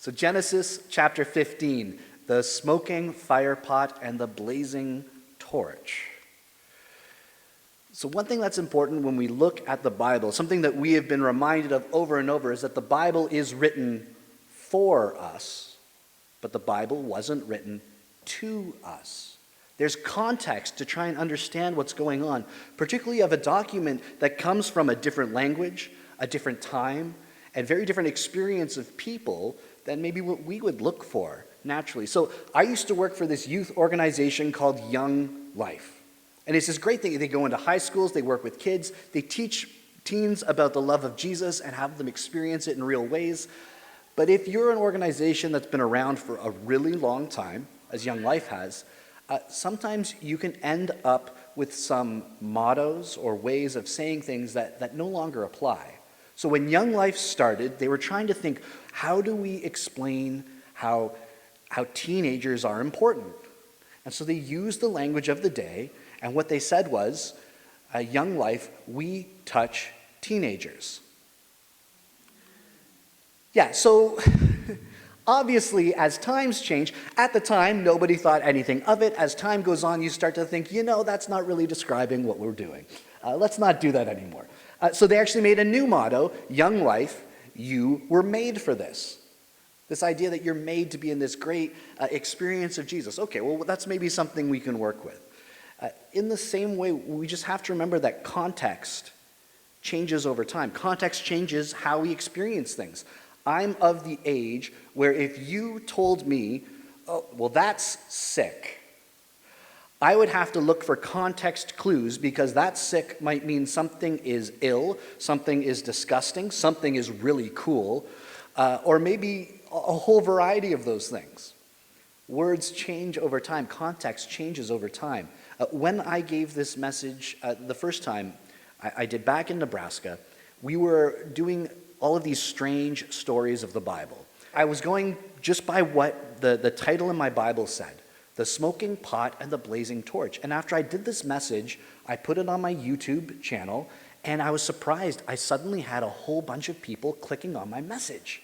So Genesis chapter 15, the smoking fire pot and the blazing torch. So one thing that's important when we look at the Bible, something that we have been reminded of over and over, is that the Bible is written for us, but the Bible wasn't written to us. There's context to try and understand what's going on, particularly of a document that comes from a different language, a different time, and very different experience of people than maybe what we would look for naturally. So I used to work for this youth organization called Young Life. And it's this great thing. They go into high schools, they work with kids, they teach teens about the love of Jesus and have them experience it in real ways. But if you're an organization that's been around for a really long time, as Young Life has, sometimes you can end up with some mottos or ways of saying things that no longer apply. So when Young Life started, they were trying to think, how do we explain how teenagers are important? And so they used the language of the day, and what they said was, Young Life, we touch teenagers. Yeah, so obviously as times change, at the time nobody thought anything of it. As time goes on, you start to think, that's not really describing what we're doing. Let's not do that anymore. So they actually made a new motto, Young Life, you were made for this. This idea that you're made to be in this great experience of Jesus. Okay, well, that's maybe something we can work with. In the same way, we just have to remember that context changes over time. Context changes how we experience things. I'm of the age where if you told me, oh, well, that's sick, I would have to look for context clues, because that sick might mean something is ill, something is disgusting, something is really cool, or maybe a whole variety of those things. Words change over time. Context changes over time. When I gave this message the first time I did back in Nebraska, we were doing all of these strange stories of the Bible. I was going just by what the title in my Bible said. The smoking pot and the blazing torch. And after I did this message, I put it on my YouTube channel, and I was surprised. I suddenly had a whole bunch of people clicking on my message.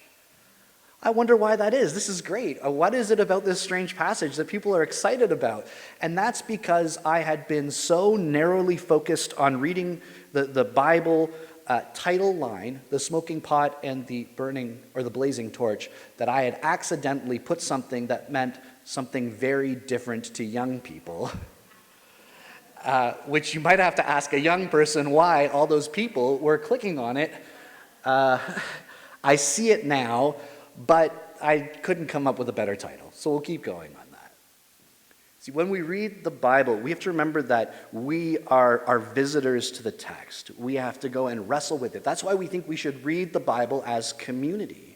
I wonder why that is. This is great. What is it about this strange passage that people are excited about? And that's because I had been so narrowly focused on reading the Bible title line, the smoking pot and the burning or the blazing torch, that I had accidentally put something that meant something very different to young people, which you might have to ask a young person why all those people were clicking on it. I see it now, but I couldn't come up with a better title, so we'll keep going on that. See, when we read the Bible, we have to remember that we are visitors to the text. We have to go and wrestle with it. That's why we think we should read the Bible as community.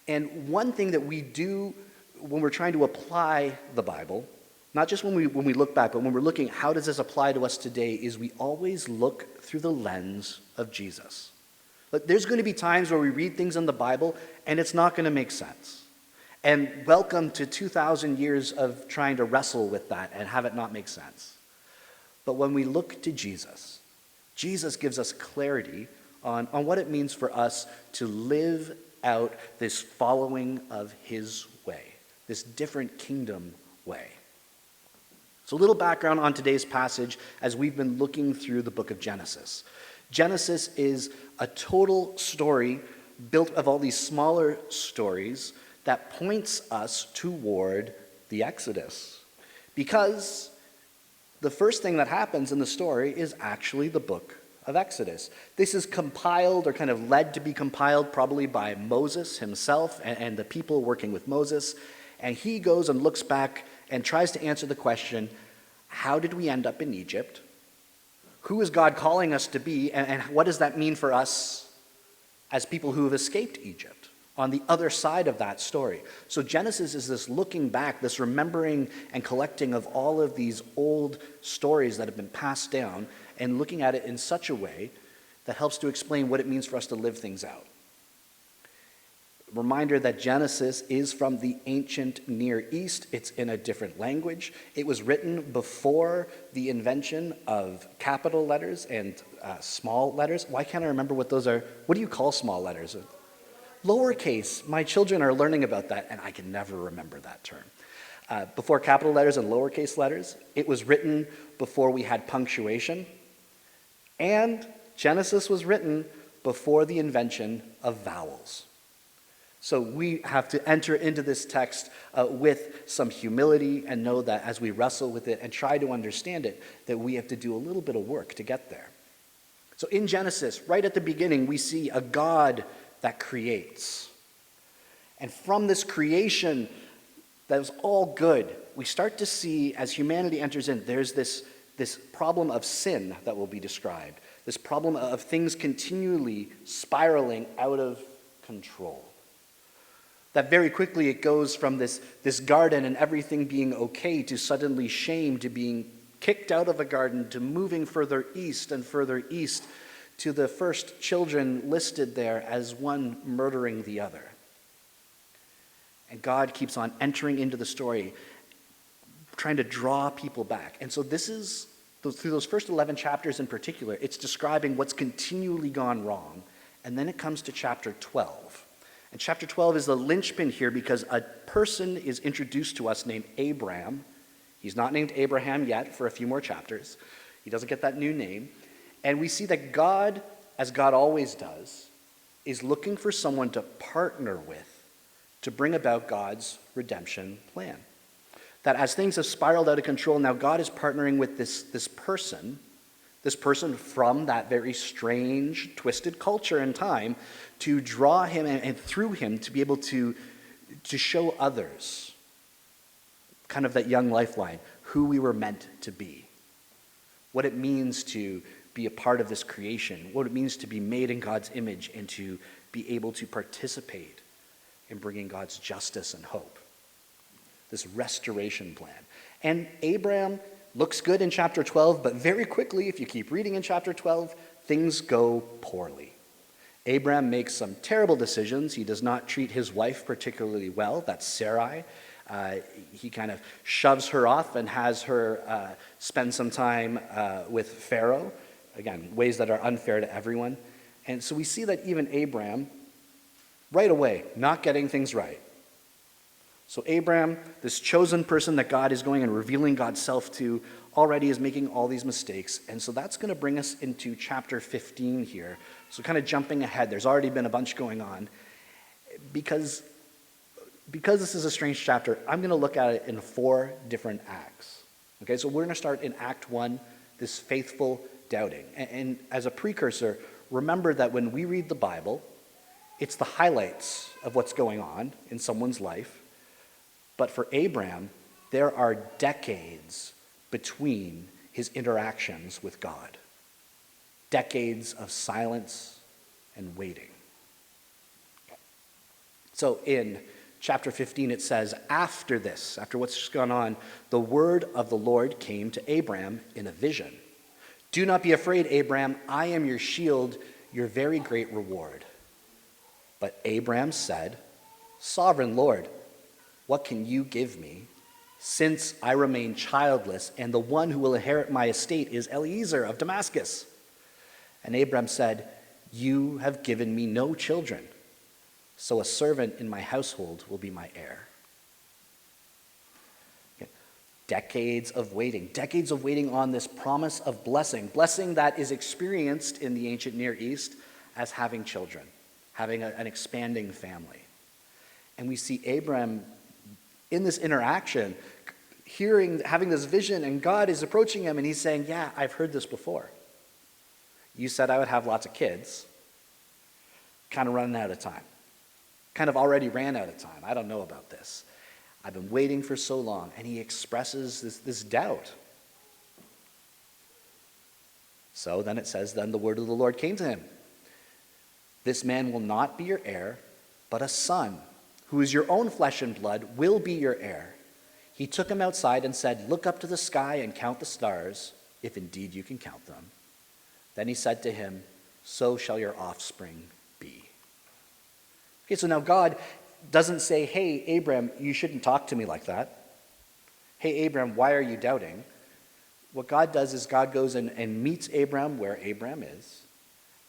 And one thing that we do when we're trying to apply the Bible, not just when we look back, but when we're looking, how does this apply to us today, is we always look through the lens of Jesus. But there's going to be times where we read things in the Bible and it's not going to make sense. And welcome to 2,000 years of trying to wrestle with that and have it not make sense. But when we look to Jesus, Jesus gives us clarity on what it means for us to live out this following of his way, this different kingdom way. So a little background on today's passage as we've been looking through the book of Genesis. Genesis is a total story built of all these smaller stories that points us toward the Exodus. Because the first thing that happens in the story is actually the book of Exodus. This is compiled, or kind of led to be compiled, probably by Moses himself and the people working with Moses. And he goes and looks back and tries to answer the question, how did we end up in Egypt? Who is God calling us to be? And what does that mean for us as people who have escaped Egypt on the other side of that story? So Genesis is this looking back, this remembering and collecting of all of these old stories that have been passed down and looking at it in such a way that helps to explain what it means for us to live things out. Reminder that Genesis is from the ancient Near East. It's in a different language. It was written before the invention of capital letters and small letters. Why can't I remember what those are? What do you call small letters? lowercase. My children are learning about that, and I can never remember that term. Before capital letters and lowercase letters, it was written before we had punctuation, and Genesis was written before the invention of vowels. So we have to enter into this text with some humility and know that as we wrestle with it and try to understand it, that we have to do a little bit of work to get there. So in Genesis, right at the beginning, we see a God that creates. And from this creation that was all good, we start to see, as humanity enters in, there's this problem of sin that will be described, this problem of things continually spiraling out of control. That very quickly it goes from this garden and everything being okay to suddenly shame, to being kicked out of a garden, to moving further east and further east, to the first children listed there as one murdering the other. And God keeps on entering into the story, trying to draw people back. And so this is, through those first 11 chapters in particular, it's describing what's continually gone wrong. And then it comes to chapter 12. And chapter 12 is the linchpin here because a person is introduced to us named Abram. He's not named Abraham yet for a few more chapters. He doesn't get that new name. And we see that God, as God always does, is looking for someone to partner with to bring about God's redemption plan. That as things have spiraled out of control, now God is partnering with this person from that very strange, twisted culture and time, to draw him and through him to be able to show others, kind of that young lifeline, who we were meant to be, what it means to be a part of this creation, what it means to be made in God's image and to be able to participate in bringing God's justice and hope. This restoration plan. And Abraham looks good in chapter 12, but very quickly, if you keep reading in chapter 12, things go poorly. Abraham makes some terrible decisions. He does not treat his wife particularly well. That's Sarai. He kind of shoves her off and has her spend some time with Pharaoh. Again, ways that are unfair to everyone. And so we see that even Abraham, right away, not getting things right. So Abraham, this chosen person that God is going and revealing God's self to, already is making all these mistakes. And so that's going to bring us into chapter 15 here. So kind of jumping ahead, there's already been a bunch going on. Because this is a strange chapter, I'm going to look at it in 4 different acts. Okay, so we're going to start in Act 1, this faithful doubting. And as a precursor, remember that when we read the Bible, it's the highlights of what's going on in someone's life. But for Abraham, there are decades between his interactions with God. Decades of silence and waiting. So in chapter 15 it says, after this, after what's just gone on, the word of the Lord came to Abraham in a vision. Do not be afraid, Abraham, I am your shield, your very great reward. But Abraham said, Sovereign Lord, what can you give me, since I remain childless, and the one who will inherit my estate is Eliezer of Damascus? And Abraham said, You have given me no children, so a servant in my household will be my heir. Okay. Decades of waiting on this promise of blessing that is experienced in the ancient Near East as having children, having an expanding family. And we see Abraham in this interaction, having this vision, and God is approaching him and he's saying, yeah, I've heard this before. You said I would have lots of kids. Kind of running out of time. Kind of already ran out of time. I don't know about this. I've been waiting for so long. And he expresses this doubt. So then it says, then the word of the Lord came to him. This man will not be your heir, but a son, who is your own flesh and blood, will be your heir. He took him outside and said, Look up to the sky and count the stars, if indeed you can count them. Then he said to him, So shall your offspring be. Okay, so now God doesn't say, Hey, Abraham, you shouldn't talk to me like that. Hey, Abraham, why are you doubting? What God does is God goes and meets Abraham where Abraham is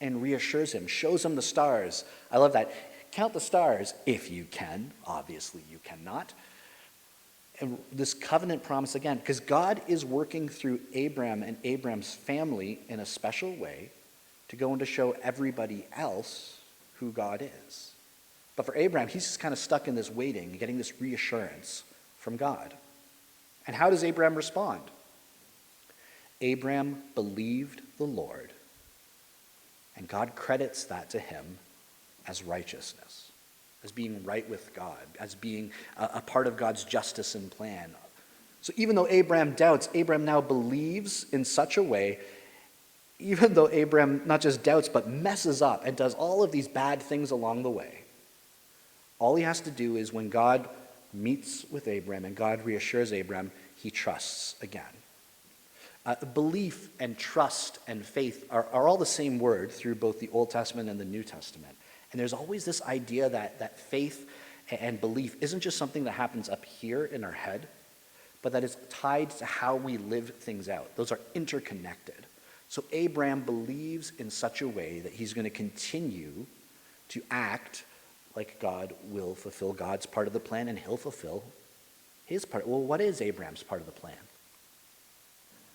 and reassures him, shows him the stars. I love that. count the stars if you can. Obviously, you cannot. And this covenant promise again, because God is working through Abram and Abram's family in a special way to go and to show everybody else who God is. But for Abraham, he's just kind of stuck in this waiting, getting this reassurance from God. And how does Abraham respond? Abraham believed the Lord, and God credits that to him as righteousness, as being right with God, as being a part of God's justice and plan. So even though Abraham doubts, Abraham now believes in such a way, even though Abraham not just doubts, but messes up and does all of these bad things along the way. All he has to do is when God meets with Abraham and God reassures Abraham, he trusts again. Belief and trust and faith are all the same word through both the Old Testament and the New Testament. And there's always this idea that faith and belief isn't just something that happens up here in our head, but that is tied to how we live things out. Those are interconnected. So Abraham believes in such a way that he's going to continue to act like God will fulfill God's part of the plan, and he'll fulfill his part. Well, what is Abraham's part of the plan?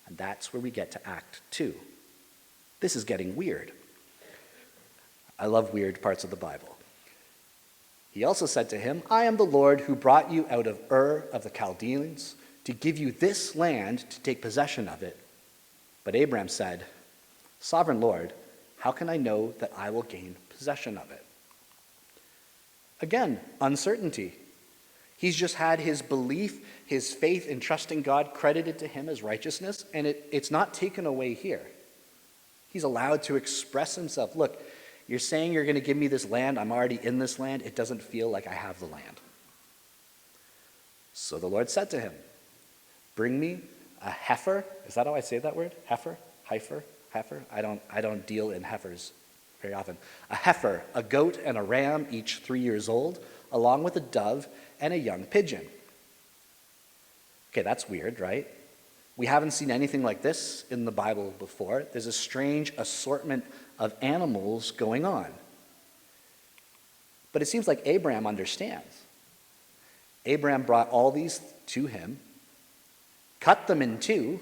And that's where we get to Act 2. This is getting weird. I love weird parts of the Bible. He also said to him, I am the Lord who brought you out of Ur of the Chaldeans to give you this land to take possession of it. But Abraham said, Sovereign Lord, how can I know that I will gain possession of it? Again, uncertainty. He's just had his belief, his faith in trusting God credited to him as righteousness, and it's not taken away here. He's allowed to express himself. Look, you're saying you're going to give me this land. I'm already in this land. It doesn't feel like I have the land. So the Lord said to him, bring me a heifer. Is that how I say that word? Heifer? Heifer? I don't deal in heifers very often. A heifer, a goat, and a ram, each 3 years old, along with a dove and a young pigeon. Okay, that's weird, right? We haven't seen anything like this in the Bible before. There's a strange assortment of animals going on. But it seems like Abraham understands. Abraham brought all these to him, cut them in two,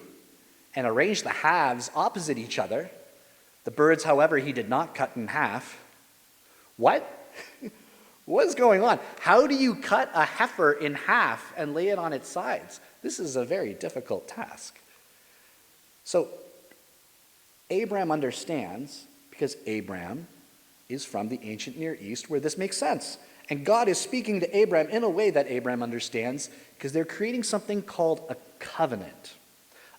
and arranged the halves opposite each other. The birds, however, he did not cut in half. What? What is going on? How do you cut a heifer in half and lay it on its sides? This is a very difficult task. So, Abraham understands because Abraham is from the ancient Near East where this makes sense. And God is speaking to Abraham in a way that Abraham understands because they're creating something called a covenant.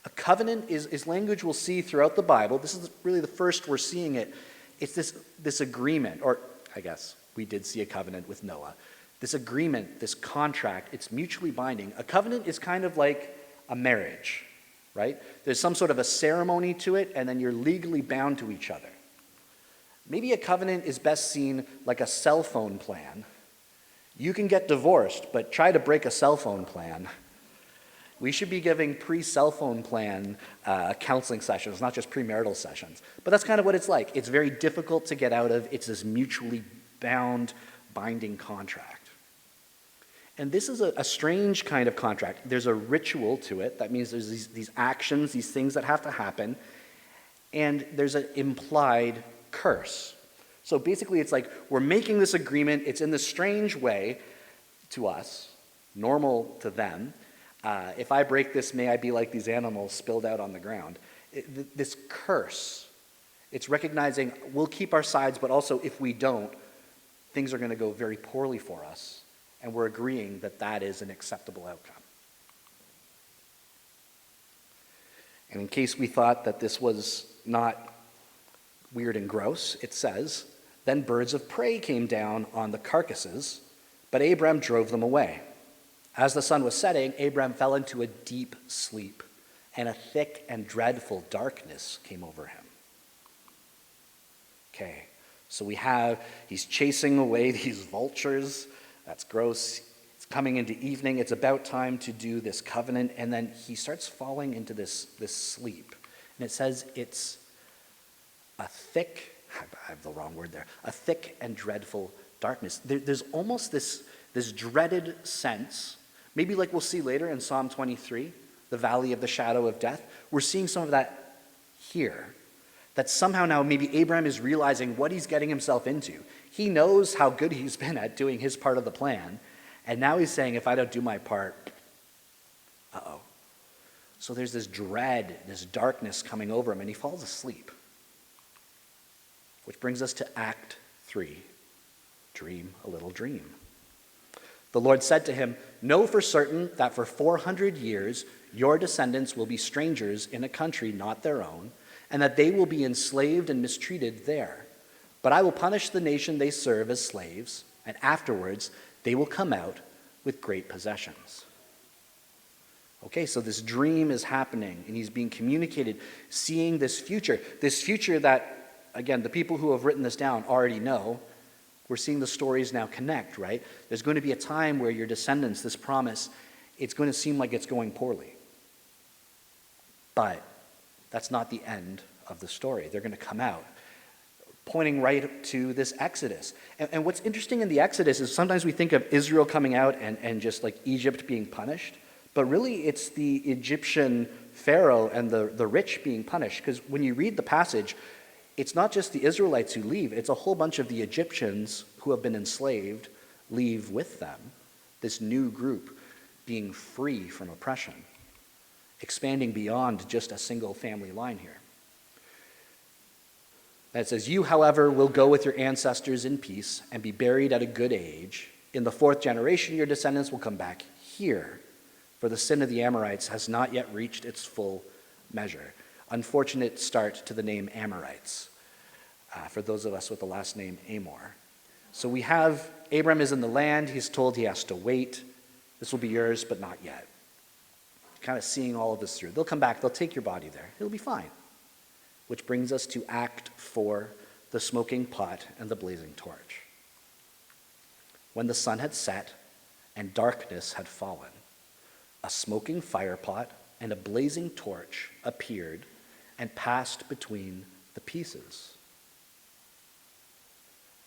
A covenant is language we'll see throughout the Bible. This is really the first we're seeing it. It's this agreement, or I guess we did see a covenant with Noah. This agreement, this contract, it's mutually binding. A covenant is kind of like a marriage, right? There's some sort of a ceremony to it, and then you're legally bound to each other. Maybe a covenant is best seen like a cell phone plan. You can get divorced, but try to break a cell phone plan. We should be giving pre-cell phone plan counseling sessions, not just premarital sessions. But that's kind of what it's like. It's very difficult to get out of. It's this mutually bound, binding contract. And this is a strange kind of contract. There's a ritual to it. That means there's these actions, these things that have to happen. And there's an implied curse. So basically it's like we're making this agreement. It's in this strange way to us, normal to them. If I break this, may I be like these animals spilled out on the ground. This curse, it's recognizing we'll keep our sides, but also if we don't, things are going to go very poorly for us, and we're agreeing that that is an acceptable outcome. And in case we thought that this was not weird and gross, it says, then birds of prey came down on the carcasses, but Abram drove them away. As the sun was setting, Abram fell into a deep sleep, and a thick and dreadful darkness came over him. Okay. So he's chasing away these vultures. That's gross. It's coming into evening. It's about time to do this covenant. And then he starts falling into this sleep. And it says it's a thick and dreadful darkness. There's almost this dreaded sense, maybe like we'll see later in Psalm 23, the valley of the shadow of death. We're seeing some of that here. That somehow now maybe Abraham is realizing what he's getting himself into. He knows how good he's been at doing his part of the plan. And now he's saying, if I don't do my part, uh-oh. So there's this dread, this darkness coming over him, and he falls asleep. Which brings us to Act 3, dream a little dream. The Lord said to him, know for certain that for 400 years your descendants will be strangers in a country not their own, and that they will be enslaved and mistreated there. But I will punish the nation they serve as slaves, and afterwards they will come out with great possessions. Okay, so this dream is happening, and he's being communicated, seeing this future that, again, the people who have written this down already know. We're seeing the stories now connect, right? There's going to be a time where your descendants, this promise, it's going to seem like it's going poorly. But that's not the end of the story. They're going to come out, pointing right to this Exodus. And what's interesting in the Exodus is sometimes we think of Israel coming out and just like Egypt being punished, but really it's the Egyptian Pharaoh and the rich being punished. Because when you read the passage, it's not just the Israelites who leave, it's a whole bunch of the Egyptians who have been enslaved leave with them. This new group being free from oppression, expanding beyond just a single family line here. And it says, you, however, will go with your ancestors in peace and be buried at a good age. In the 4th generation, your descendants will come back here, for the sin of the Amorites has not yet reached its full measure. Unfortunate start to the name Amorites, for those of us with the last name Amor. So we have, Abram is in the land, he's told he has to wait. This will be yours, but not yet. Kind of seeing all of this through. They'll come back, they'll take your body there. It'll be fine. Which brings us to Act 4, the smoking pot and the blazing torch. When the sun had set and darkness had fallen, a smoking firepot and a blazing torch appeared and passed between the pieces.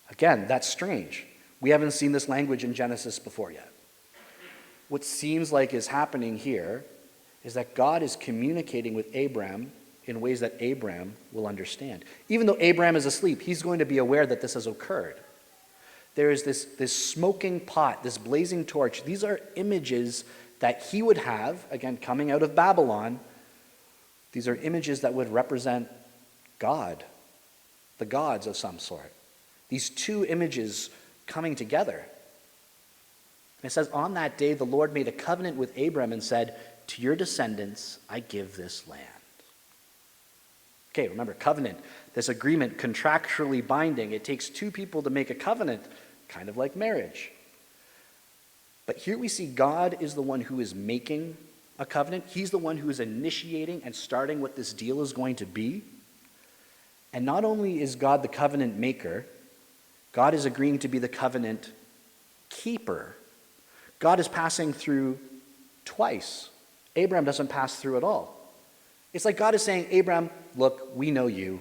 Again, that's strange. We haven't seen this language in Genesis before yet. What seems like is happening here is that God is communicating with Abram in ways that Abram will understand. Even though Abram is asleep, he's going to be aware that this has occurred. There is this smoking pot, this blazing torch. These are images that he would have, again, coming out of Babylon. These are images that would represent God, the gods of some sort. These two images coming together. And it says, on that day, the Lord made a covenant with Abram and said, to your descendants, I give this land. Okay, remember, covenant, this agreement, contractually binding. It takes two people to make a covenant, kind of like marriage. But here we see God is the one who is making a covenant. He's the one who is initiating and starting what this deal is going to be. And not only is God the covenant maker, God is agreeing to be the covenant keeper. God is passing through twice. Abraham doesn't pass through at all. It's like God is saying, Abraham, look, we know you.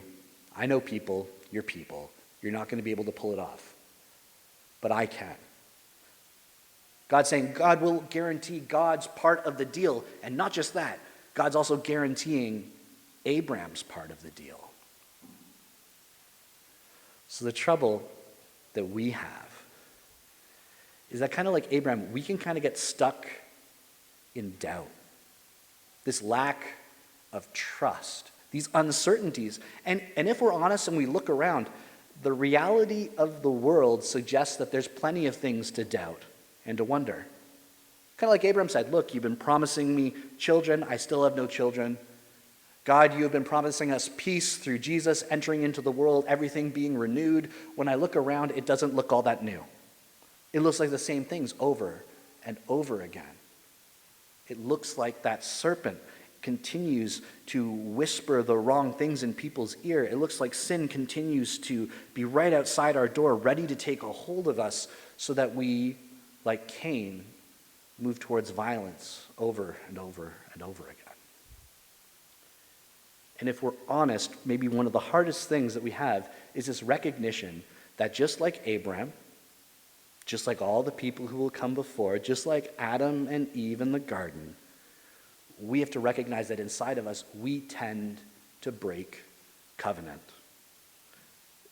I know people. You're people. You're not going to be able to pull it off. But I can. God's saying God will guarantee God's part of the deal. And not just that, God's also guaranteeing Abraham's part of the deal. So the trouble that we have is that kind of like Abraham, we can kind of get stuck in doubt. This lack of trust, these uncertainties. And if we're honest and we look around, the reality of the world suggests that there's plenty of things to doubt and to wonder. Kind of like Abraham said, look, you've been promising me children, I still have no children. God, you have been promising us peace through Jesus entering into the world, everything being renewed. When I look around, it doesn't look all that new. It looks like the same things over and over again. It looks like that serpent continues to whisper the wrong things in people's ear. It looks like sin continues to be right outside our door, ready to take a hold of us so that we, like Cain, move towards violence over and over and over again. And if we're honest, maybe one of the hardest things that we have is this recognition that just like Abraham, just like all the people who will come before, just like Adam and Eve in the garden, we have to recognize that inside of us, we tend to break covenant.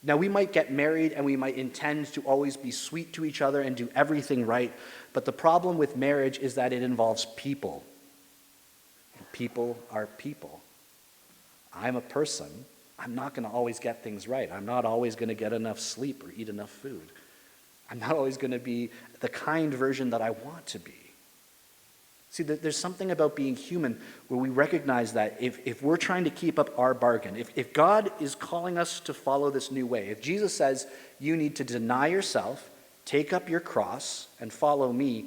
Now, we might get married and we might intend to always be sweet to each other and do everything right, but the problem with marriage is that it involves people. And people are people. I'm a person. I'm not going to always get things right. I'm not always going to get enough sleep or eat enough food. I'm not always going to be the kind version that I want to be. See, there's something about being human where we recognize that if we're trying to keep up our bargain, if God is calling us to follow this new way, if Jesus says you need to deny yourself, take up your cross, and follow me,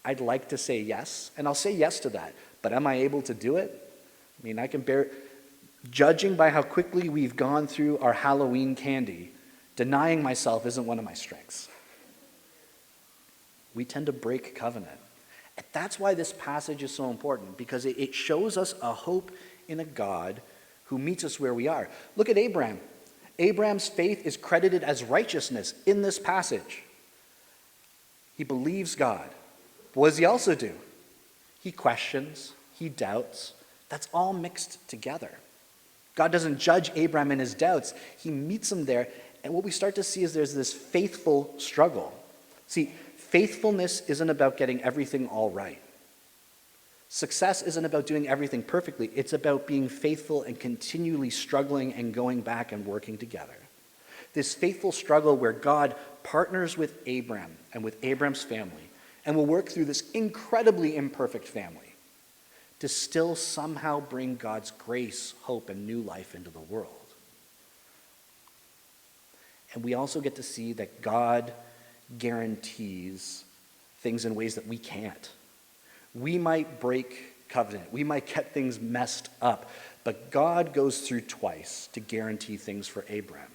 I'd like to say yes, and I'll say yes to that. But am I able to do it? I mean, I can bear, judging by how quickly we've gone through our Halloween candy, denying myself isn't one of my strengths. We tend to break covenant. And that's why this passage is so important, because it shows us a hope in a God who meets us where we are. Look at Abraham. Abraham's faith is credited as righteousness in this passage. He believes God. What does he also do? He questions, he doubts. That's all mixed together. God doesn't judge Abraham in his doubts. He meets him there, and what we start to see is there's this faithful struggle. See, faithfulness isn't about getting everything all right. Success isn't about doing everything perfectly. It's about being faithful and continually struggling and going back and working together. This faithful struggle where God partners with Abraham and with Abraham's family and will work through this incredibly imperfect family to still somehow bring God's grace, hope, and new life into the world. And we also get to see that God guarantees things in ways that we can't. We might break covenant. We might get things messed up. But God goes through twice to guarantee things for Abraham.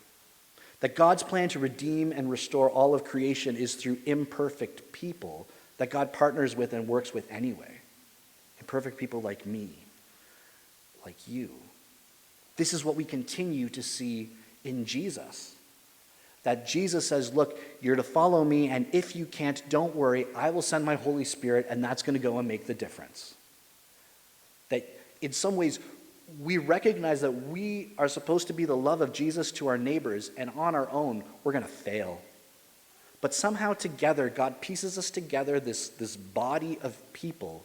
That God's plan to redeem and restore all of creation is through imperfect people that God partners with and works with anyway. Imperfect people like me, like you. This is what we continue to see in Jesus. That Jesus says, look, you're to follow me, and if you can't, don't worry, I will send my Holy Spirit, and that's going to go and make the difference. That in some ways, we recognize that we are supposed to be the love of Jesus to our neighbors, and on our own, we're going to fail. But somehow together, God pieces us together, this body of people,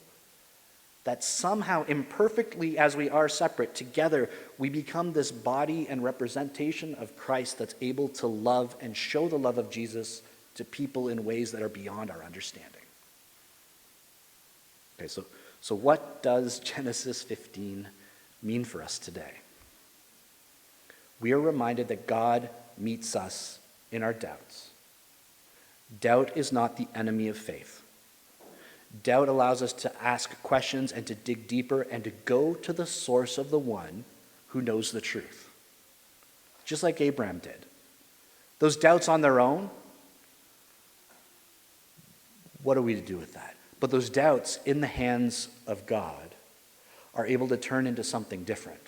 that somehow, imperfectly as we are separate, together we become this body and representation of Christ that's able to love and show the love of Jesus to people in ways that are beyond our understanding. Okay, so what does Genesis 15 mean for us today? We are reminded that God meets us in our doubts. Doubt is not the enemy of faith. Doubt allows us to ask questions and to dig deeper and to go to the source of the one who knows the truth. Just like Abraham did. Those doubts on their own, what are we to do with that? But those doubts in the hands of God are able to turn into something different.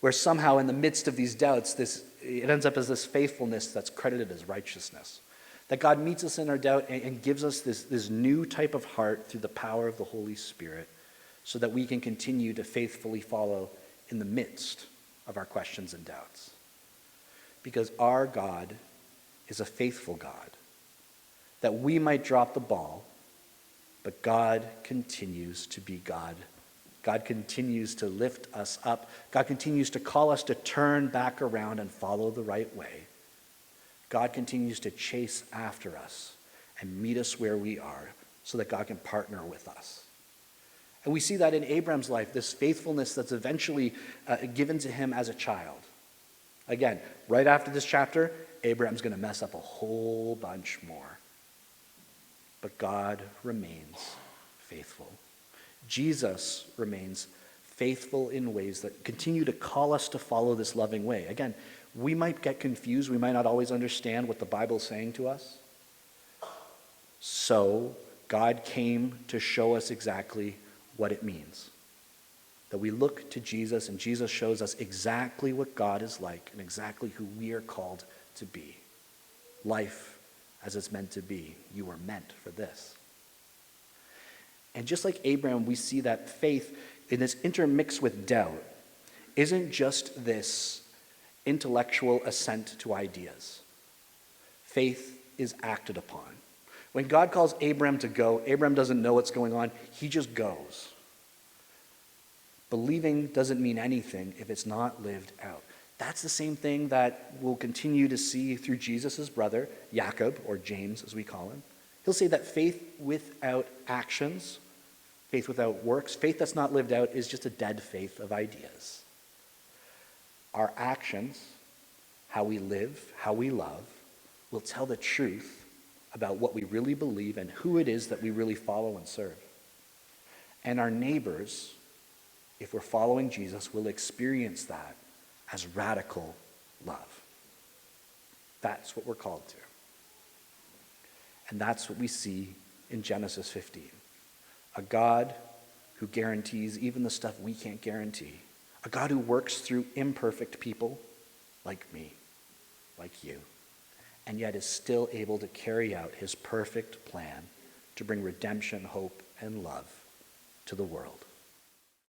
Where somehow in the midst of these doubts, it ends up as this faithfulness that's credited as righteousness. That God meets us in our doubt and gives us this new type of heart through the power of the Holy Spirit so that we can continue to faithfully follow in the midst of our questions and doubts. Because our God is a faithful God. That we might drop the ball, but God continues to be God. God continues to lift us up. God continues to call us to turn back around and follow the right way. God continues to chase after us and meet us where we are so that God can partner with us. And we see that in Abraham's life, this faithfulness that's eventually given to him as a child. Again, right after this chapter, Abraham's going to mess up a whole bunch more. But God remains faithful. Jesus remains faithful in ways that continue to call us to follow this loving way. Again, we might get confused. We might not always understand what the Bible's saying to us. So God came to show us exactly what it means. That we look to Jesus, and Jesus shows us exactly what God is like and exactly who we are called to be. Life as it's meant to be. You were meant for this. And just like Abraham, we see that faith, in this intermixed with doubt, isn't just this intellectual assent to ideas. Faith is acted upon. When God calls Abraham to go, Abraham doesn't know what's going on. He just goes. Believing doesn't mean anything if it's not lived out. That's the same thing that we'll continue to see through Jesus' brother, Jacob, or James as we call him. He'll say that faith without actions, faith without works, faith that's not lived out is just a dead faith of ideas. Our actions, how we live, how we love, will tell the truth about what we really believe and who it is that we really follow and serve. And our neighbors, if we're following Jesus, will experience that as radical love. That's what we're called to. And that's what we see in Genesis 15. A God who guarantees even the stuff we can't guarantee. A God who works through imperfect people like me, like you, and yet is still able to carry out his perfect plan to bring redemption, hope, and love to the world.